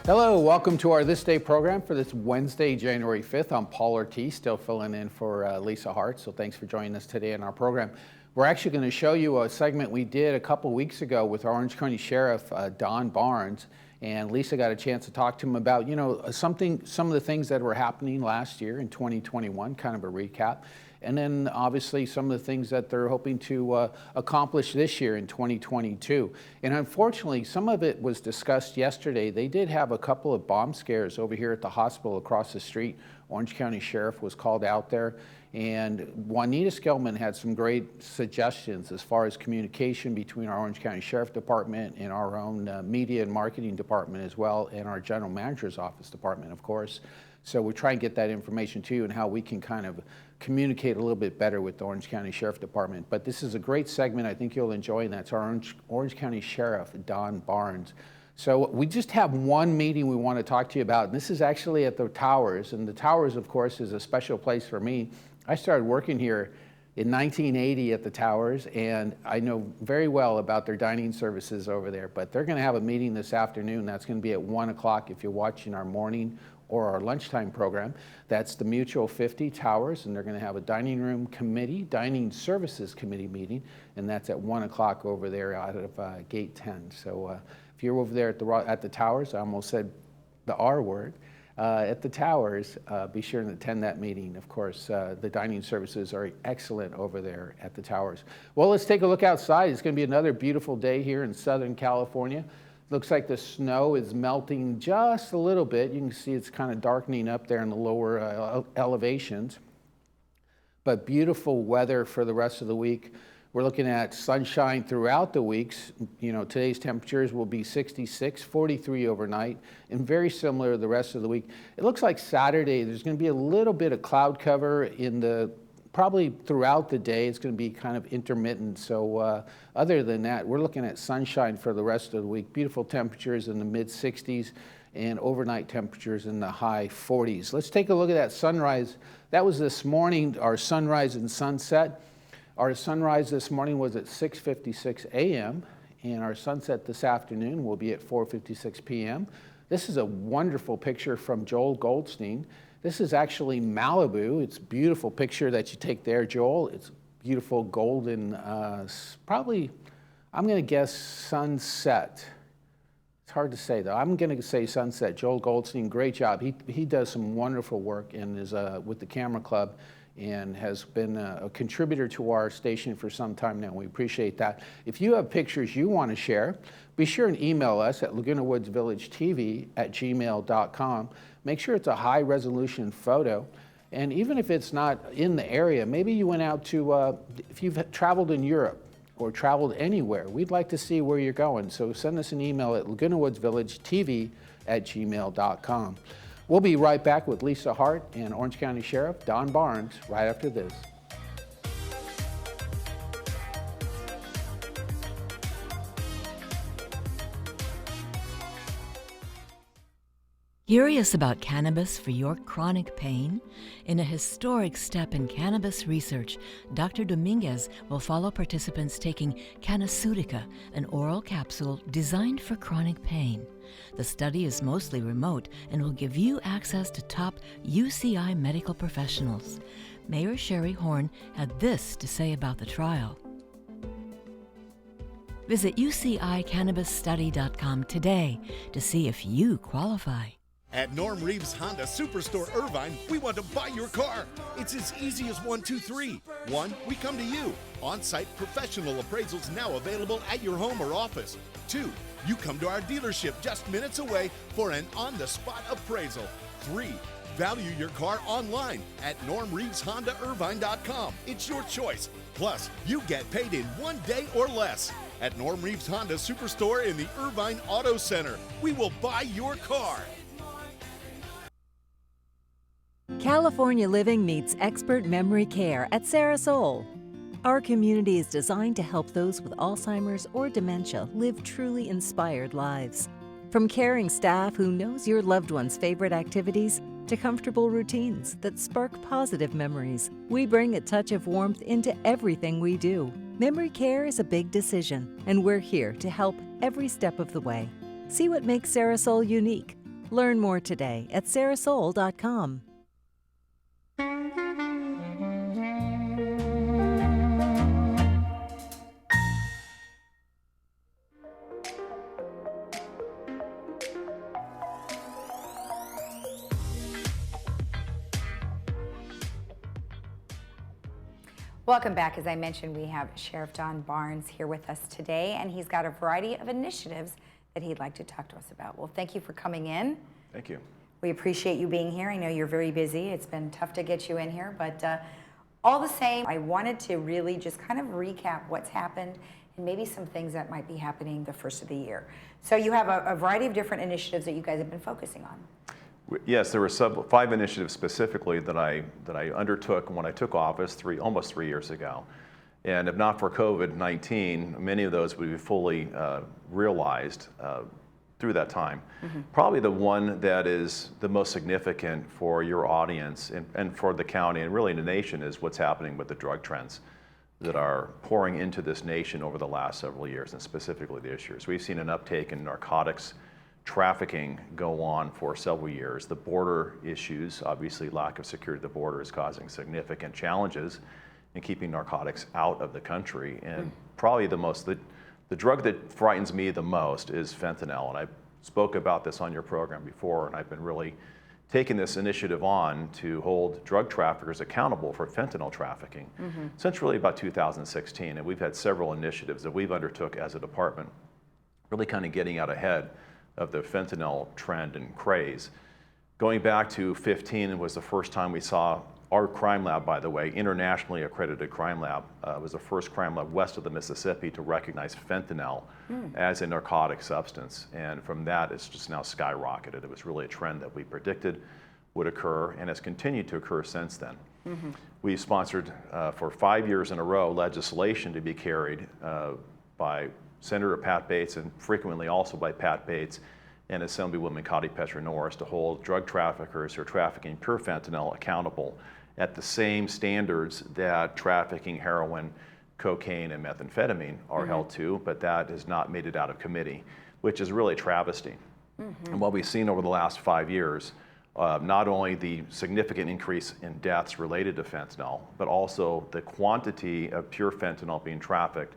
Hello, welcome to our This Day program for this Wednesday, January 5th. I'm Paul Ortiz, still filling in for Lisa Hart, so thanks for joining us today in our program. We're actually going to show you a segment we did a couple weeks ago with our Orange County Sheriff, Don Barnes, and Lisa got a chance to talk to him about, some of the things that were happening last year in 2021, kind of a recap. And then obviously some of the things that they're hoping to accomplish this year in 2022. And unfortunately, some of it was discussed yesterday. They did have a couple of bomb scares over here at the hospital across the street. Orange County Sheriff was called out there. And Juanita Skellman had some great suggestions as far as communication between our Orange County Sheriff Department and our own media and marketing department as well, and our general manager's office department, of course. So we try and get that information to you and how we can kind of communicate a little bit better with the Orange County Sheriff Department. But this is a great segment I think you'll enjoy, and that's our Orange County Sheriff, Don Barnes. So we just have one meeting we want to talk to you about, and this is actually at the Towers. And the Towers, of course, is a special place for me. I started working here in 1980 at the Towers, and I know very well about their dining services over there. But they're going to have a meeting this afternoon. That's going to be at 1 o'clock if you're watching our morning or our lunchtime program. That's the Mutual 50 Towers, and they're going to have a dining room committee, dining services committee meeting, and that's at 1 o'clock over there out of Gate 10. So if you're over there at the Towers, I almost said the R word, at the Towers, be sure to attend that meeting. Of course, the dining services are excellent over there at the Towers. Well, let's take a look outside. It's going to be another beautiful day here in Southern California. Looks like the snow is melting just a little bit. You can see it's kind of darkening up there in the lower elevations. But beautiful weather for the rest of the week. We're looking at sunshine throughout the weeks. Today's temperatures will be 66, 43 overnight, and very similar to the rest of the week. It looks like Saturday there's going to be a little bit of cloud cover probably throughout the day. It's going to be kind of intermittent. So other than that, we're looking at sunshine for the rest of the week. Beautiful temperatures in the mid 60s and overnight temperatures in the high 40s. Let's take a look at that sunrise. That was this morning, our sunrise and sunset. Our sunrise this morning was at 6:56 a.m. and our sunset this afternoon will be at 4:56 p.m. This is a wonderful picture from Joel Goldstein. This is actually Malibu. It's a beautiful picture that you take there, Joel. It's beautiful golden, probably, I'm going to guess sunset. It's hard to say, though. I'm going to say sunset. Joel Goldstein, great job. He does some wonderful work and is with the Camera Club and has been a contributor to our station for some time now. We appreciate that. If you have pictures you want to share, be sure and email us at lagunawoodsvillagetv@gmail.com. Make sure it's a high resolution photo. And even if it's not in the area, maybe you went out to, if you've traveled in Europe or traveled anywhere, we'd like to see where you're going. So send us an email at lagunawoodsvillagetv@gmail.com. We'll be right back with Lisa Hart and Orange County Sheriff Don Barnes right after this. Curious about cannabis for your chronic pain? In a historic step in cannabis research, Dr. Dominguez will follow participants taking Cannaceutica, an oral capsule designed for chronic pain. The study is mostly remote and will give you access to top UCI medical professionals. Mayor Sherry Horn had this to say about the trial. Visit UCICannabisStudy.com today to see if you qualify. At Norm Reeves Honda Superstore Irvine, we want to buy your car. It's as easy as 1, 2, 3. 1, we come to you. On-site professional appraisals now available at your home or office. 2, you come to our dealership just minutes away for an on-the-spot appraisal. 3, value your car online at normreeveshondairvine.com. It's your choice. Plus, you get paid in 1 day or less. At Norm Reeves Honda Superstore in the Irvine Auto Center, we will buy your car. California Living meets expert memory care at Sarah Soul. Our community is designed to help those with Alzheimer's or dementia live truly inspired lives. From caring staff who knows your loved one's favorite activities to comfortable routines that spark positive memories, we bring a touch of warmth into everything we do. Memory care is a big decision, and we're here to help every step of the way. See what makes Sarah Soul unique. Learn more today at sarahsoul.com. Welcome back. As I mentioned, we have Sheriff Don Barnes here with us today, and he's got a variety of initiatives that he'd like to talk to us about. Well, thank you for coming in. Thank you. We appreciate you being here. I know you're very busy. It's been tough to get you in here, but all the same, I wanted to really just kind of recap what's happened and maybe some things that might be happening the first of the year. So you have a variety of different initiatives that you guys have been focusing on. Yes, there were 5 initiatives specifically that I undertook when I took office almost 3 years ago. And if not for COVID-19, many of those would be fully realized through that time. Probably the one that is the most significant for your audience and for the county and really the nation is what's happening with the drug trends that are pouring into this nation over the last several years, and specifically this year. So we've seen an uptake in narcotics trafficking go on for several years. The border issues, obviously lack of security at the border is causing significant challenges in keeping narcotics out of the country. And probably the drug that frightens me the most is fentanyl. And I spoke about this on your program before, and I've been really taking this initiative on to hold drug traffickers accountable for fentanyl trafficking since really about 2016. And we've had several initiatives that we've undertook as a department, really kind of getting out ahead of the fentanyl trend and craze. Going back to 15 was the first time we saw our crime lab, by the way, internationally accredited crime lab, was the first crime lab west of the Mississippi to recognize fentanyl as a narcotic substance. And from that, it's just now skyrocketed. It was really a trend that we predicted would occur and has continued to occur since then. We sponsored for 5 years in a row legislation to be carried by Senator Pat Bates and frequently also by Pat Bates and Assemblywoman Cotty Petra Norris to hold drug traffickers who are trafficking pure fentanyl accountable at the same standards that trafficking heroin, cocaine, and methamphetamine are held to, but that has not made it out of committee, which is really a travesty. And what we've seen over the last 5 years, not only the significant increase in deaths related to fentanyl, but also the quantity of pure fentanyl being trafficked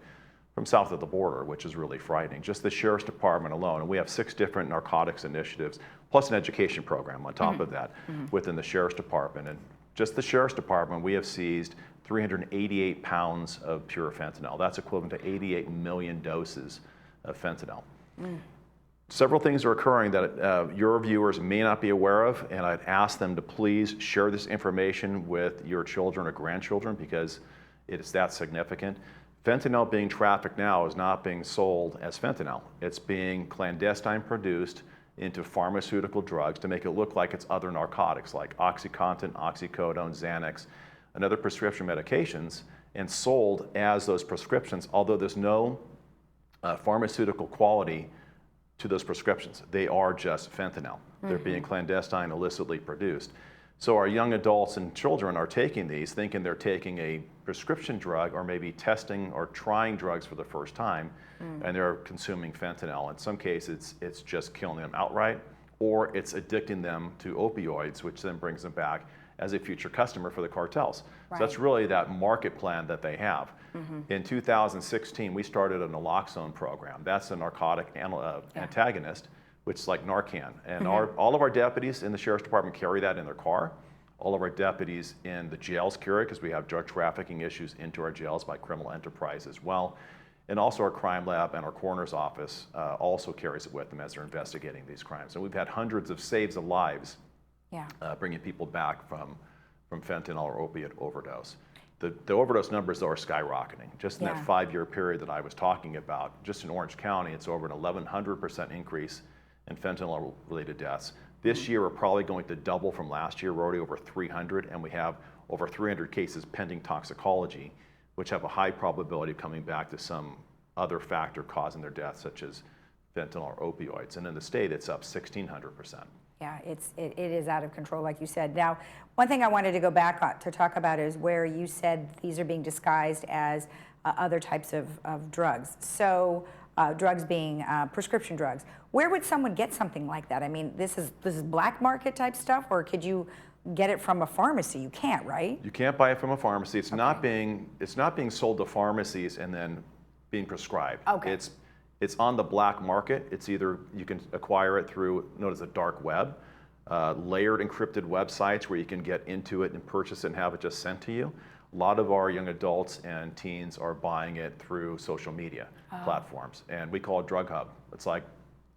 from south of the border, which is really frightening. Just the Sheriff's Department alone, and we have 6 different narcotics initiatives, plus an education program on top of that within the Sheriff's Department. And just the Sheriff's Department, we have seized 388 pounds of pure fentanyl. That's equivalent to 88 million doses of fentanyl. Several things are occurring that your viewers may not be aware of, and I'd ask them to please share this information with your children or grandchildren because it is that significant. Fentanyl being trafficked now is not being sold as fentanyl. It's being clandestine produced into pharmaceutical drugs to make it look like it's other narcotics like OxyContin, oxycodone, Xanax, and other prescription medications, and sold as those prescriptions, although there's no pharmaceutical quality to those prescriptions. They are just fentanyl. They're being clandestine, illicitly produced. So our young adults and children are taking these thinking they're taking a prescription drug or maybe testing or trying drugs for the first time, and they're consuming fentanyl. In some cases, it's just killing them outright, or it's addicting them to opioids, which then brings them back as a future customer for the cartels. So that's really that market plan that they have. In 2016, we started a naloxone program. That's a narcotic antagonist, which is like Narcan. And all of our deputies in the Sheriff's Department carry that in their car. All of our deputies in the jails carry it because we have drug trafficking issues into our jails by criminal enterprise as well. And also our crime lab and our coroner's office also carries it with them as they're investigating these crimes. And we've had hundreds of saves of lives bringing people back from fentanyl or opiate overdose. The overdose numbers though are skyrocketing. Just in that 5-year period that I was talking about, just in Orange County, it's over an 1,100% increase in fentanyl-related deaths. This year, we're probably going to double from last year. We're already over 300, and we have over 300 cases pending toxicology, which have a high probability of coming back to some other factor causing their death, such as fentanyl or opioids. And in the state, it's up 1,600%. Yeah, it is out of control, like you said. Now, one thing I wanted to go back to talk about is where you said these are being disguised as other types of drugs. So drugs being prescription drugs. Where would someone get something like that? I mean, this is black market type stuff, or could you get it from a pharmacy? You can't, right? You can't buy it from a pharmacy. It's not being sold to pharmacies and then being prescribed. Okay. It's on the black market. It's either you can acquire it through known as the dark web, layered encrypted websites where you can get into it and purchase it and have it just sent to you. A lot of our young adults and teens are buying it through social media platforms, and we call it Drug Hub. It's like,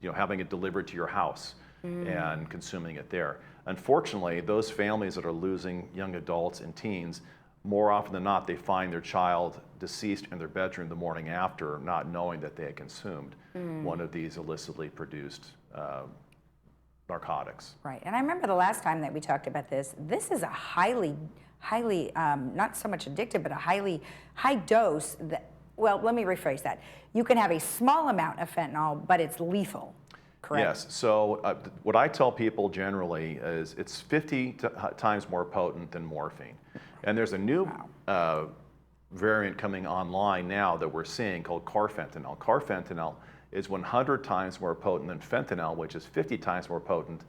you know, having it delivered to your house and consuming it there. Unfortunately, those families that are losing young adults and teens, more often than not, they find their child deceased in their bedroom the morning after, not knowing that they had consumed one of these illicitly produced narcotics. Right, and I remember the last time that we talked about this. This is a highly, not so much addictive, but a high dose. Well, let me rephrase that. You can have a small amount of fentanyl, but it's lethal. Correct? Yes. So what I tell people generally is it's 50 times more potent than morphine. And there's a new variant coming online now that we're seeing called carfentanil. Carfentanil is 100 times more potent than fentanyl, which is 50 times more potent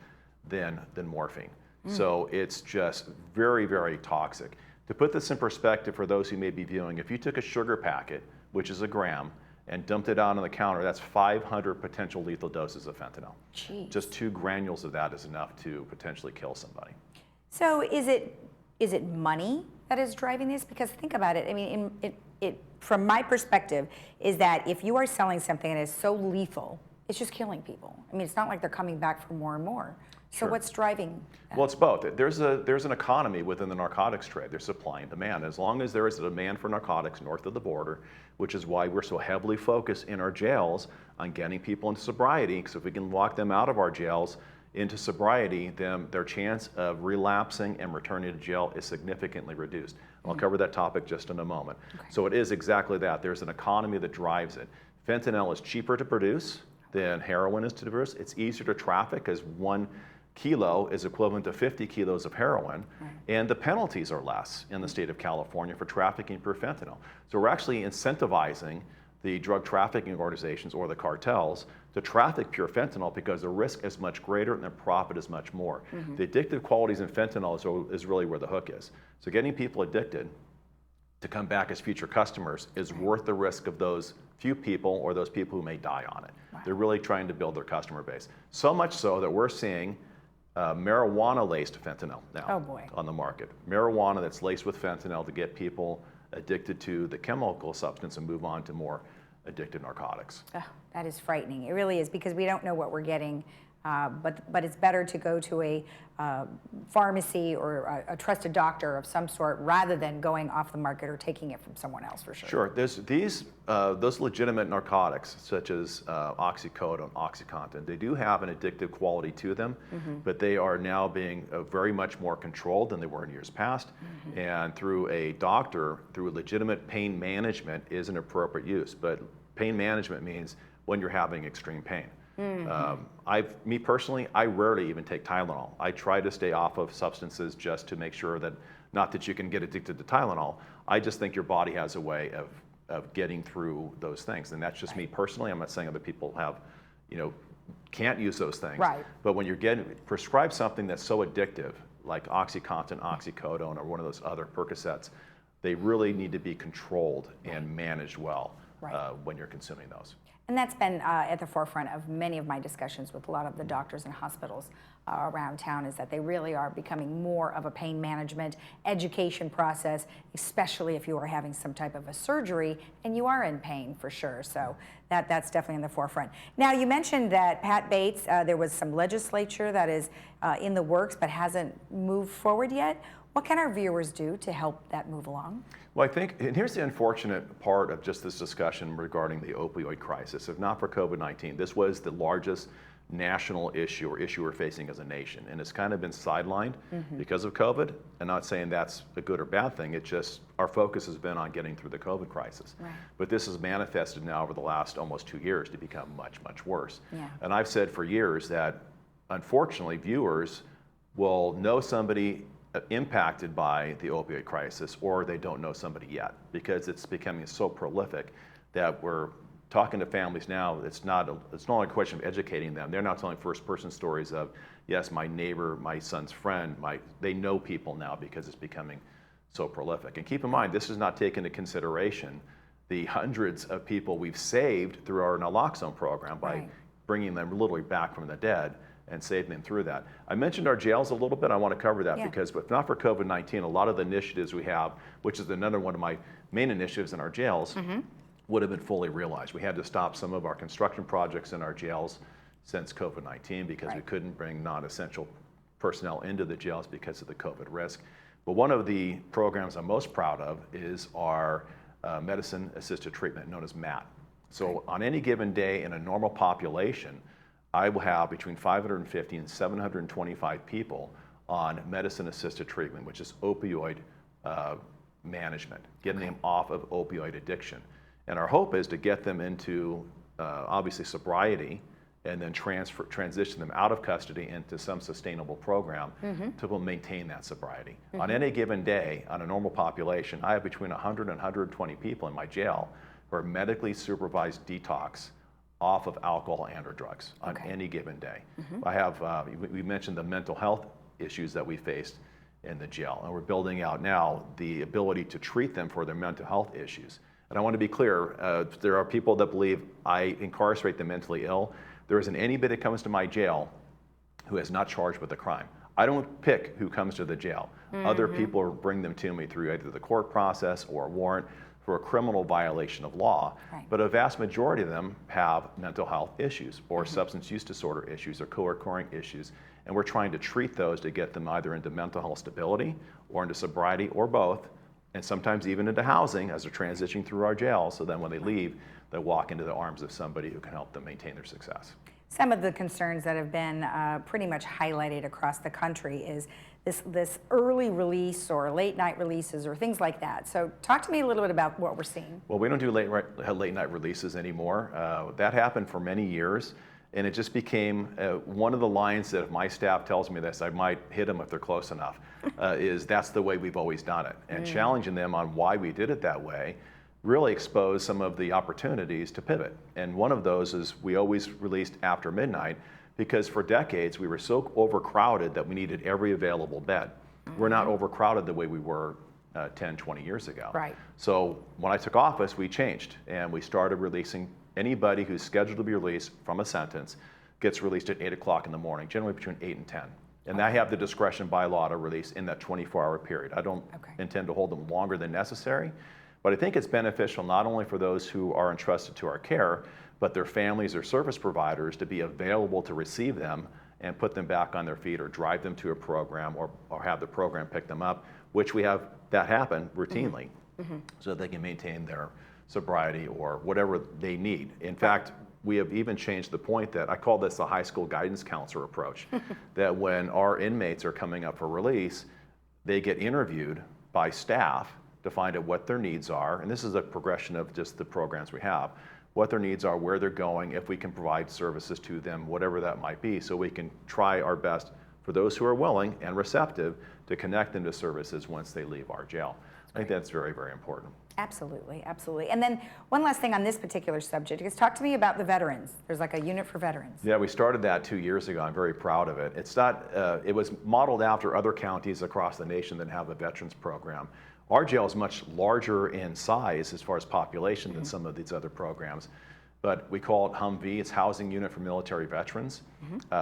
than morphine. So it's just very, very toxic. To put this in perspective for those who may be viewing, if you took a sugar packet, which is a gram, and dumped it out on the counter, that's 500 potential lethal doses of fentanyl. Jeez. Just 2 granules of that is enough to potentially kill somebody. So is it money that is driving this? Because think about it. I mean, from my perspective, is that if you are selling something that is so lethal, it's just killing people. I mean, it's not like they're coming back for more and more. So Sure. what's driving that? Well, it's both. There's an economy within the narcotics trade. There's supply and demand. As long as there is a demand for narcotics north of the border, which is why we're so heavily focused in our jails on getting people into sobriety, because if we can lock them out of our jails into sobriety, then their chance of relapsing and returning to jail is significantly reduced. I'll cover that topic just in a moment. Okay. So it is exactly that. There's an economy that drives it. Fentanyl is cheaper to produce than heroin is to produce. It's easier to traffic because 1 kilo is equivalent to 50 kilos of heroin, and the penalties are less in the state of California for trafficking pure fentanyl. So we're actually incentivizing the drug trafficking organizations or the cartels to traffic pure fentanyl because the risk is much greater and the profit is much more. The addictive qualities in fentanyl is really where the hook is. So getting people addicted to come back as future customers is worth the risk of those few people or those people who may die on it. They're really trying to build their customer base. So much so that we're seeing marijuana-laced fentanyl now on the market. Marijuana that's laced with fentanyl to get people addicted to the chemical substance and move on to more addicted narcotics. That is frightening. It really is, because we don't know what we're getting. But it's better to go to a pharmacy or a trusted doctor of some sort rather than going off the market or taking it from someone else, for sure. Sure. There's those legitimate narcotics such as oxycodone, OxyContin. They do have an addictive quality to them, but they are now being very much more controlled than they were in years past. And through a doctor, through legitimate pain management is an appropriate use. But pain management means when you're having extreme pain. Me personally, I rarely even take Tylenol. I try to stay off of substances just to make sure that, not that you can get addicted to Tylenol, I just think your body has a way of getting through those things. And that's just me personally. I'm not saying other people can't use those things. Right. But when you're getting prescribed something that's so addictive, like OxyContin, oxycodone, or one of those other Percocets, they really need to be controlled and managed well when you're consuming those. And that's been at the forefront of many of my discussions with a lot of the doctors and hospitals around town, is that they really are becoming more of a pain management education process, especially if you are having some type of a surgery and you are in pain, for sure. So that's definitely in the forefront. Now, you mentioned that Pat Bates, there was some legislature that is in the works but hasn't moved forward yet. What can our viewers do to help that move along? Well, I think, and here's the unfortunate part of just this discussion regarding the opioid crisis. If not for COVID-19, this was the largest national issue or issue we're facing as a nation. And it's kind of been sidelined because of COVID. I'm not saying that's a good or bad thing. It's just our focus has been on getting through the COVID crisis. Right. But this has manifested now over the last almost 2 years to become much, much worse. Yeah. And I've said for years that, unfortunately, viewers will know somebody impacted by the opioid crisis, or they don't know somebody yet, because it's becoming so prolific that we're talking to families now, it's not only a question of educating them. They're not telling first-person stories of, yes, my neighbor, my son's friend, they know people now because it's becoming so prolific. And keep in mind, this is not taken into consideration the hundreds of people we've saved through our naloxone program by bringing them literally back from the dead and saving them through that. I mentioned our jails a little bit. I want to cover that because if not for COVID-19, a lot of the initiatives we have, which is another one of my main initiatives in our jails, would have been fully realized. We had to stop some of our construction projects in our jails since COVID-19 because we couldn't bring non-essential personnel into the jails because of the COVID risk. But one of the programs I'm most proud of is our medicine-assisted treatment, known as MAT. So on any given day in a normal population, I will have between 550 and 725 people on medicine-assisted treatment, which is opioid management, getting them off of opioid addiction. And our hope is to get them into, obviously, sobriety, and then transition them out of custody into some sustainable program to maintain that sobriety. On any given day, on a normal population, I have between 100 and 120 people in my jail who are medically supervised detox off of alcohol and or drugs on any given day. I have, we mentioned the mental health issues that we faced in the jail, and we're building out now the ability to treat them for their mental health issues. And I want to be clear, there are people that believe I incarcerate the mentally ill. There isn't anybody that comes to my jail who is not charged with a crime. I don't pick who comes to the jail. Other people bring them to me through either the court process or a warrant for a criminal violation of law. But a vast majority of them have mental health issues or substance use disorder issues or co-occurring issues. And we're trying to treat those to get them either into mental health stability or into sobriety or both, and sometimes even into housing as they're transitioning through our jail, so then when they leave, they walk into the arms of somebody who can help them maintain their success. Some of the concerns that have been pretty much highlighted across the country is this early release or late night releases or things like that. So talk to me a little bit about what we're seeing. Well, we don't do late night releases anymore. That happened for many years, and it just became one of the lines that if my staff tells me this, I might hit them if they're close enough, is that's the way we've always done it. And challenging them on why we did it that way really exposed some of the opportunities to pivot. And one of those is we always released after midnight because for decades we were so overcrowded that we needed every available bed. We're not overcrowded the way we were 10, 20 years ago. So when I took office, we changed and we started releasing anybody who's scheduled to be released from a sentence gets released at 8 o'clock in the morning, generally between 8 and 10. And I have the discretion by law to release in that 24-hour period. I don't intend to hold them longer than necessary. But I think it's beneficial not only for those who are entrusted to our care, but their families or service providers to be available to receive them and put them back on their feet or drive them to a program or have the program pick them up, which we have that happen routinely so that they can maintain their sobriety or whatever they need. In fact, we have even changed the point that I call this the high school guidance counselor approach, that when our inmates are coming up for release, they get interviewed by staff to find out what their needs are, and this is a progression of just the programs we have, what their needs are, where they're going, if we can provide services to them, whatever that might be, so we can try our best for those who are willing and receptive to connect them to services once they leave our jail. I think that's very, very important. Absolutely, absolutely. And then one last thing on this particular subject is talk to me about the veterans. There's like a unit for veterans. Yeah, we started that 2 years ago. I'm very proud of it. It's not, it was modeled after other counties across the nation that have a veterans program. Our jail is much larger in size as far as population than some of these other programs, but we call it Humvee. It's Housing Unit for Military Veterans.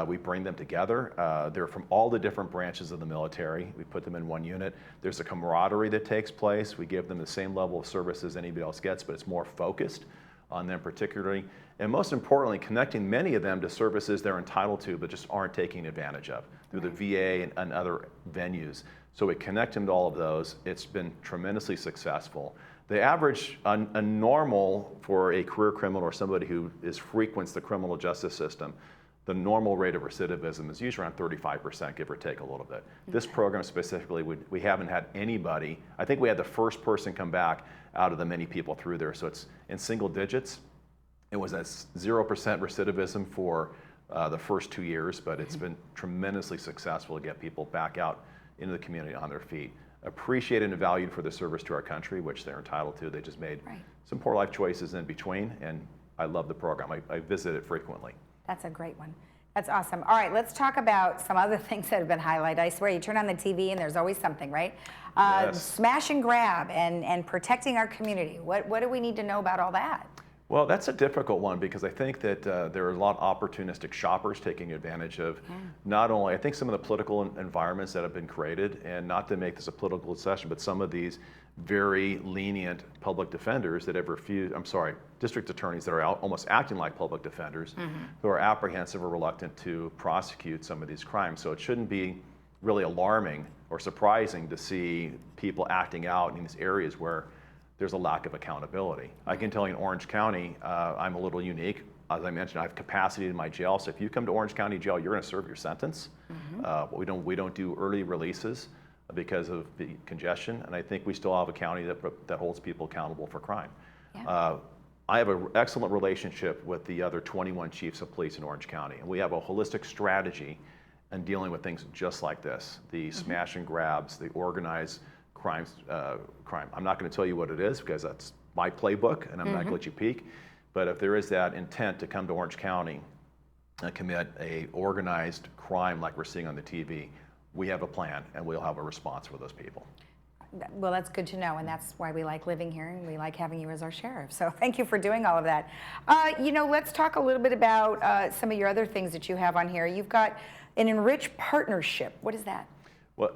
We bring them together. They're from all the different branches of the military. We put them in one unit. There's a camaraderie that takes place. We give them the same level of service as anybody else gets, but it's more focused on them particularly. And most importantly, connecting many of them to services they're entitled to but just aren't taking advantage of through the VA and other venues. So we connect them to all of those. It's been tremendously successful. The average, a normal for a career criminal or somebody who frequents the criminal justice system, the normal rate of recidivism is usually around 35%, give or take a little bit. This program specifically, we haven't had anybody, I think we had the first person come back out of the many people through there, so it's in single digits. It was at 0% recidivism for the first 2 years, but it's been tremendously successful to get people back out into the community on their feet, appreciated and valued for the service to our country, which they're entitled to. They just made some poor life choices in between, and I love the program. I visit it frequently. That's a great one. That's awesome. All right, let's talk about some other things that have been highlighted. I swear, you turn on the TV and there's always something, right? Yes. Smash and grab and protecting our community. What do we need to know about all that? Well, that's a difficult one because I think that there are a lot of opportunistic shoppers taking advantage of not only, I think some of the political environments that have been created, and not to make this a political session, but some of these very lenient public defenders that have refused, district attorneys that are almost acting like public defenders who are apprehensive or reluctant to prosecute some of these crimes. So it shouldn't be really alarming or surprising to see people acting out in these areas where there's a lack of accountability. I can tell you in Orange County, I'm a little unique. As I mentioned, I have capacity in my jail, so if you come to Orange County Jail, you're going to serve your sentence. We don't do early releases because of the congestion, and I think we still have a county that holds people accountable for crime. Yeah. I have an excellent relationship with the other 21 chiefs of police in Orange County, and we have a holistic strategy in dealing with things just like this, the smash and grabs, the organized crime. I'm not going to tell you what it is because that's my playbook and I'm not going to let you peek. But if there is that intent to come to Orange County and commit a organized crime like we're seeing on the TV, we have a plan and we'll have a response for those people. Well, that's good to know, and that's why we like living here and we like having you as our sheriff. So thank you for doing all of that. Let's talk a little bit about some of your other things that you have on here. You've got an enriched partnership. What is that? Well,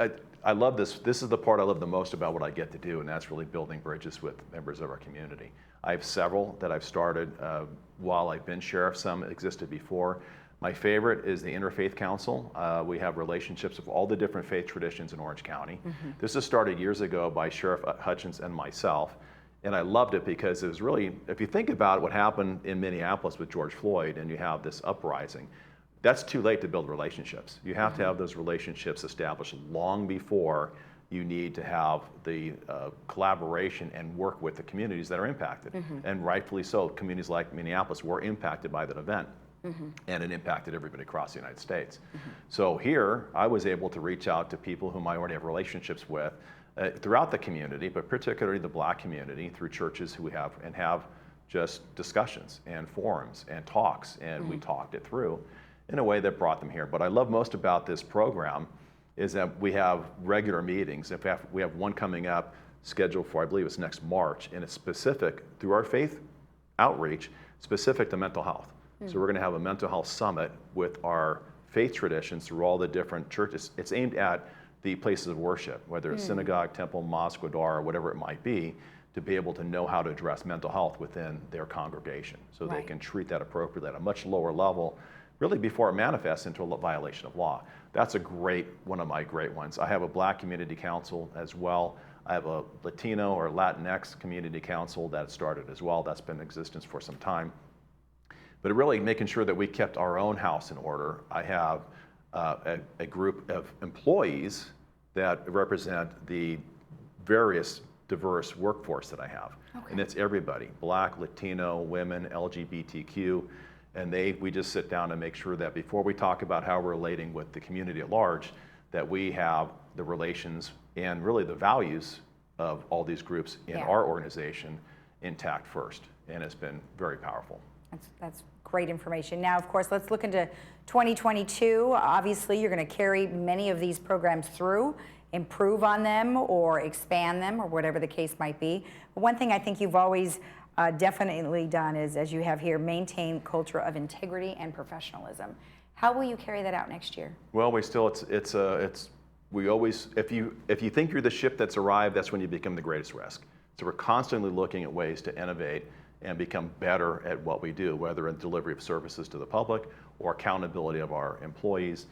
I love this. This is the part I love the most about what I get to do, and that's really building bridges with members of our community. I have several that I've started while I've been sheriff. Some existed before. My favorite is the Interfaith Council. We have relationships with all the different faith traditions in Orange County. This was started years ago by Sheriff Hutchins and myself, and I loved it because it was really, if you think about what happened in Minneapolis with George Floyd and you have this uprising, that's too late to build relationships. You have to have those relationships established long before you need to have the collaboration and work with the communities that are impacted. And rightfully so, communities like Minneapolis were impacted by that event. And it impacted everybody across the United States. So here, I was able to reach out to people whom I already have relationships with throughout the community, but particularly the Black community, through churches who we have, and have just discussions and forums and talks, and we talked it through in a way that brought them here. But I love most about this program is that we have regular meetings. In fact, we have one coming up scheduled for, I believe it's next March, and it's specific, through our faith outreach, specific to mental health. So we're gonna have a mental health summit with our faith traditions through all the different churches. It's aimed at the places of worship, whether it's synagogue, temple, mosque, or whatever it might be to be able to know how to address mental health within their congregation. So they can treat that appropriately at a much lower level, really before it manifests into a violation of law. That's one of my great ones. I have a Black community council as well. I have a Latino or Latinx community council that started as well. That's been in existence for some time. But really making sure that we kept our own house in order. I have a group of employees that represent the various diverse workforce that I have. And it's everybody, Black, Latino, women, LGBTQ. And we just sit down and make sure that before we talk about how we're relating with the community at large, that we have the relations and really the values of all these groups in our organization intact first. And it's been very powerful. That's great information. Now, of course, let's look into 2022. Obviously, you're going to carry many of these programs through, improve on them or expand them or whatever the case might be. But one thing I think you've always definitely done is, as you have here, maintain culture of integrity and professionalism. How will you carry that out next year? Well, we always, if you think you're the ship that's arrived, that's when you become the greatest risk. So we're constantly looking at ways to innovate and become better at what we do, whether in delivery of services to the public or accountability of our employees.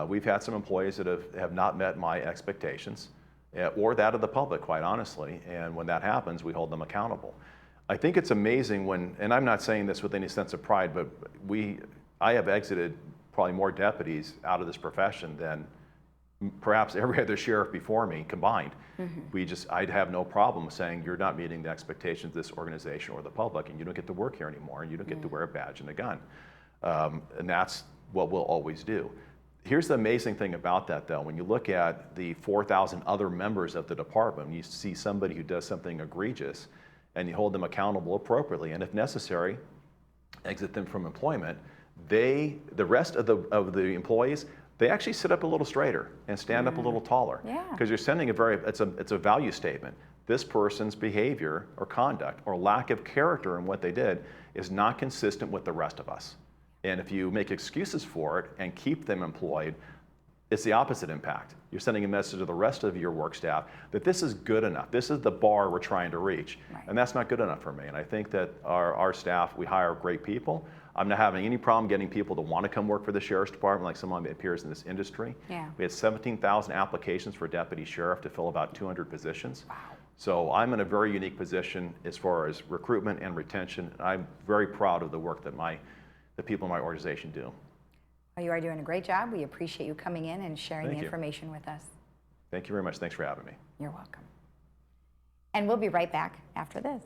We've had some employees that have not met my expectations or that of the public, quite honestly. And when that happens, we hold them accountable. I think it's amazing when, and I'm not saying this with any sense of pride, but I have exited probably more deputies out of this profession than perhaps every other sheriff before me combined. I'd have no problem saying you're not meeting the expectations of this organization or the public, and you don't get to work here anymore, and you don't get to wear a badge and a gun. And that's what we'll always do. Here's the amazing thing about that, though. When you look at the 4,000 other members of the department, you see somebody who does something egregious, and you hold them accountable appropriately, and if necessary, exit them from employment, the rest of the employees, they actually sit up a little straighter and stand up a little taller. Yeah. Because you're sending it's a value statement. This person's behavior or conduct or lack of character in what they did is not consistent with the rest of us. And if you make excuses for it and keep them employed, it's the opposite impact. You're sending a message to the rest of your work staff that this is good enough. This is the bar we're trying to reach. Right. And that's not good enough for me. And I think that our staff, we hire great people. I'm not having any problem getting people to want to come work for the Sheriff's Department like someone that appears in this industry. Yeah. We had 17,000 applications for deputy sheriff to fill about 200 positions. Wow. So I'm in a very unique position as far as recruitment and retention. I'm very proud of the work that the people in my organization do. Well, you are doing a great job. We appreciate you coming in and sharing Thank the you. information with us. Thank you very much. Thanks for having me. You're welcome. And we'll be right back after this.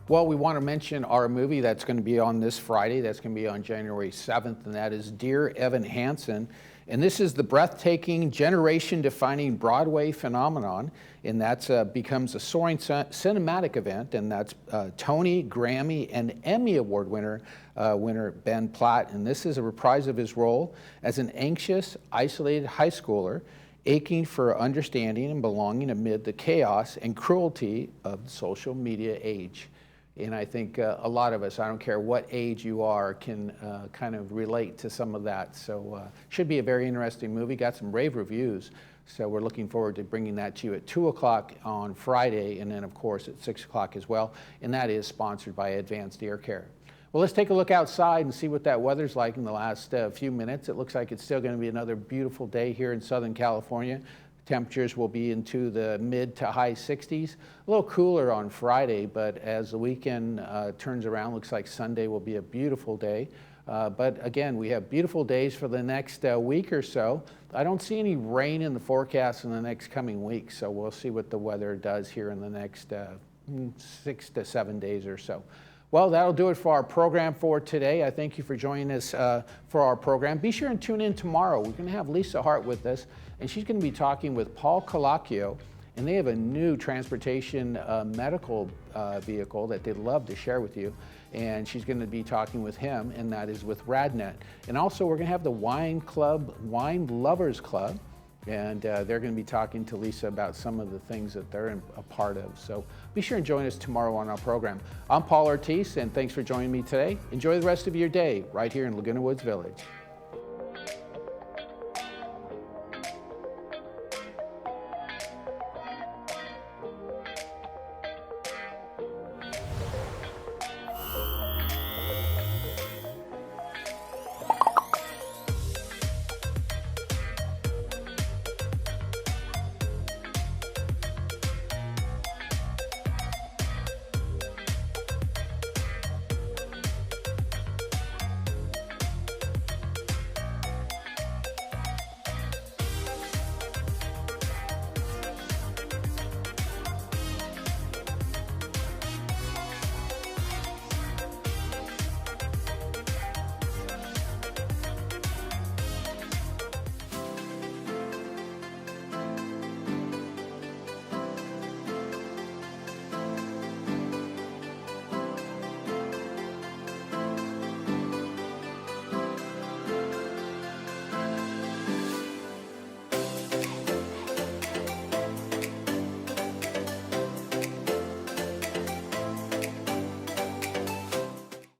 Well, we want to mention our movie that's going to be on this Friday. That's going to be on January 7th, and that is Dear Evan Hansen. And this is the breathtaking, generation-defining Broadway phenomenon, and that becomes a soaring cinematic event, and that's Tony, Grammy, and Emmy Award winner Ben Platt. And this is a reprise of his role as an anxious, isolated high schooler aching for understanding and belonging amid the chaos and cruelty of the social media age. And I think a lot of us, I don't care what age you are, can kind of relate to some of that. So should be a very interesting movie. Got some rave reviews. So we're looking forward to bringing that to you at 2 o'clock on Friday, and then of course at 6 o'clock as well. And that is sponsored by Advanced Ear Care. Well, let's take a look outside and see what that weather's like in the last few minutes. It looks like it's still going to be another beautiful day here in Southern California. Temperatures will be into the mid to high 60s. A little cooler on Friday, but as the weekend turns around, looks like Sunday will be a beautiful day. But again, we have beautiful days for the next week or so. I don't see any rain in the forecast in the next coming week, so we'll see what the weather does here in the next 6 to 7 days or so. Well, that'll do it for our program for today. I thank you for joining us for our program. Be sure and tune in tomorrow. We're going to have Lisa Hart with us, and she's going to be talking with Paul Calacchio, and they have a new transportation medical vehicle that they'd love to share with you. And she's going to be talking with him, and that is with RadNet. And also, we're going to have the Wine Lovers Club. And they're going to be talking to Lisa about some of the things that they're a part of. So be sure and join us tomorrow on our program. I'm Paul Ortiz, and thanks for joining me today. Enjoy the rest of your day right here in Laguna Woods Village.